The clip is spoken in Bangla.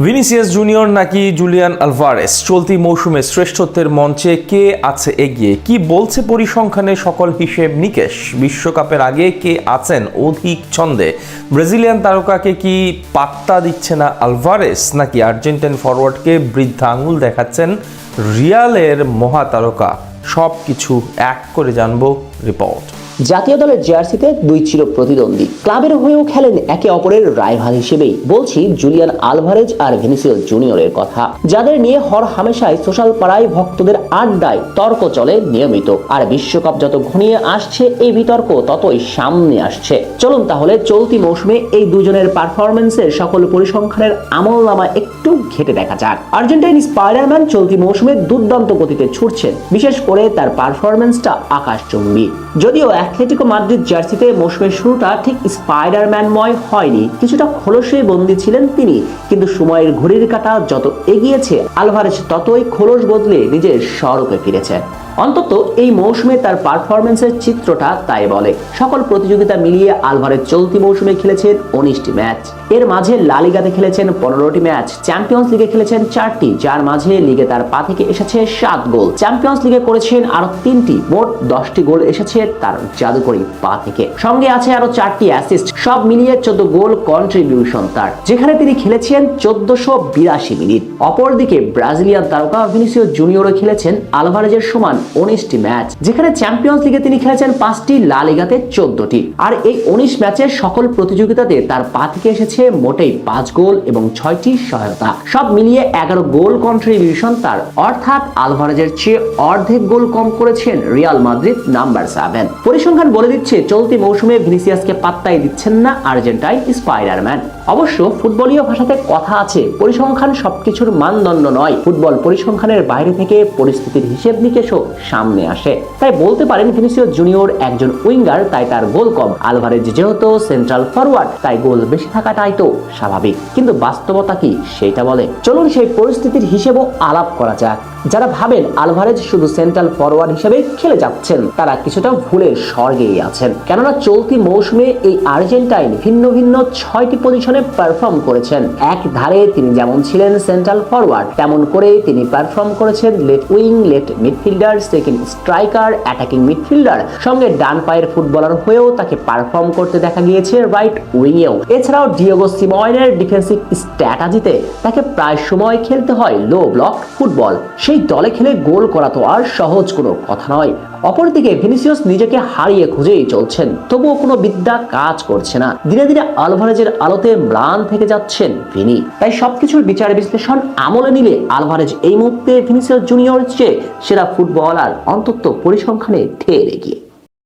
ভিনিসিয়াস জুনিয়র নাকি জুলিয়ান আলভারেস, চলতি মৌসুমে শ্রেষ্ঠত্বের মঞ্চে কে আছে এগিয়ে? কি বলছে পরিসংখ্যানের সকল হিসেব নিকেশ? বিশ্বকাপের আগে কে আছেন অধিক ছন্দে? ব্রাজিলিয়ান তারকাকে কি পাত্তা দিচ্ছে না আলভারেস, নাকি আর্জেন্টাইন ফরওয়ার্ডকে বৃদ্ধা আঙুল দেখাচ্ছেন রিয়ালের মহাতারকা? সব কিছু এক করে জানবো রিপোর্ট। জাতীয় দলের জার্সিতে দুই চির প্রতিদ্বন্দ্বী ক্লাবের হয়েও খেলেন একে অপরের রাইভাল হিসেবেই। বলছি জুলিয়ান আলভারেজ আর ভিনিসিয়াস জুনিয়রের কথা, যাদের নিয়ে হর হামেশাই সোশ্যাল পাড়ায় ভক্তদের আড্ডায় তর্ক চলে নিয়মিত। আর বিশ্বকাপ যত ঘনিয়ে আসছে এই বিতর্ক ততই সামনে আসছে। চলুন তাহলে চলতি মৌসুমে এই দুজনের পারফরমেন্সের সকল পরিসংখ্যানের আমলনামা একটু ঘেটে দেখা যাক। আর্জেন্টাইন স্পাইডারম্যান চলতি মৌসুমে দুর্দান্ত গতিতে ছুটছেন, বিশেষ করে তার পারফরমেন্সটা আকাশচুম্বী। যদিও অ্যাথলেটিকো মাদ্রিদ জার্সিতে মৌসুমের শুরুটা ঠিক স্পাইডারম্যানময় হয়নি, কিছুটা খোলসে বন্দী ছিলেন তিনি। কিন্তু সময়ের ঘড়ির কাঁটা যত এগিয়েছে, আলভারেজ ততই খোলস বদলে নিজের স্বরূপে ফিরেছে। অন্তত এই মৌসুমে তার পারফরমেন্সের চিত্রটা তাই বলে। সকল প্রতিযোগিতা মিলিয়ে আলভারেজ চলতি মৌসুমে খেলেছেন 19টি ম্যাচ। এর মাঝে লা লিগাতে খেলেছেন 15টি ম্যাচ, চ্যাম্পিয়ন্স লিগে খেলেছেন 4টি, যার মাঝে লিগে তার পা থেকে এসেছে 7 গোল। চ্যাম্পিয়ন্স লিগে করেছেন আরো 3টি, মোট 10টি গোল এসেছে তার জাদুকরী পা থেকে। সঙ্গে আছে আরো 4টি অ্যাসিস্ট, সব মিলিয়ে 14 গোল কন্ট্রিবিউশন তার, যেখানে তিনি খেলেছেন 1482 মিনিট। অপরদিকে ব্রাজিলিয়ান তারকা ভিনিসিয়াস জুনিয়রও খেলেছেন আলভারেজের সমান 19টি ম্যাচ, যেখানে চ্যাম্পিয়ন্স লিগে তিনি খেলেছেন 5টি, লা লিগাতে 14টি। আর এই 19 ম্যাচের সকল প্রতিযোগিতাতে তার পা থেকে এসেছে মোটেই 5 গোল এবং 6টি সহায়তা, সব মিলিয়ে 11 গোল কন্ট্রিবিউশন তার। অর্থাৎ আলভারেজের চেয়ে অর্ধেক গোল কম করেছেন রিয়াল মাদ্রিদ নাম্বার 7। পরিসংখ্যান বলে দিচ্ছে চলতি মৌসুমে ভিনিসিয়াসকে পাত্তাই দিচ্ছেন না আর্জেন্টাইন স্পাইডারম্যান। অবশ্য ফুটবলীয় ভাষাতে কথা আছে, পরিসংখ্যান সবকিছুর মানদণ্ড নয়। ফুটবল পরিসংখ্যানের বাইরে থেকে পরিস্থিতির হিসেব নিকেশও সামনে আসে। তাই বলতে পারেন ভিনিসিয়াস জুনিয়র একজন উইঙ্গার, তাই তার গোল কম। আলভারেজ যেহেতু সেন্ট্রাল ফরওয়ার্ড, তাই গোল বেশি থাকাটাই তো স্বাভাবিক। কিন্তু বাস্তবতা কি সেটা বলে। চলুন সেই পরিস্থিতির হিসেবও আলাপ করা যাক। যারা ভাবেন আলভারেজ শুধু সেন্ট্রাল ফরওয়ার্ড হিসেবে খেলে যাচ্ছেন, তারা কিছুটা ভুলের স্বর্গেই আছেন। কেননা চলতি মৌসুমে এই আর্জেন্টাইন ভিন্ন ভিন্ন 6টি পজিশনে পারফর্ম করেছেন। এক ধারে তিনি যেমন ছিলেন সেন্ট্রাল ফরওয়ার্ড, তেমন করে তিনি পারফর্ম করেছেন left wing, left midfielder, second striker, attacking midfielder, সঙ্গে ডান পায়ের ফুটবলার হয়েও তাকে পারফর্ম করতে দেখা গিয়েছে রাইট উইংয়েও। এছাড়াও ডিয়েগো সিমোয়েনের ডিফেন্সিভ স্ট্র্যাটেজিতে তাকে প্রায় সময় খেলতে হয় লো ব্লক ফুটবল। সেই দলে খেলে গোল করা তো আর সহজ কোনো কথা নয়। অপরদিকে ভিনিসিয়াস নিজেকে হারিয়ে খুঁজেই চলছেন, তবুও কোনো বিদ্যা কাজ করছে না। ধীরে ধীরে আলভারেজের আলোতে ম্লান থেকে যাচ্ছেন ভিনি। তাই সবকিছুর বিচার বিশ্লেষণ আমলে নিলে আলভারেজ এই মুহূর্তে ভিনিসিয়াস জুনিয়র চেয়ে সেরা ফুটবলার, অন্তত পরিসংখ্যানে ঢের এগিয়ে।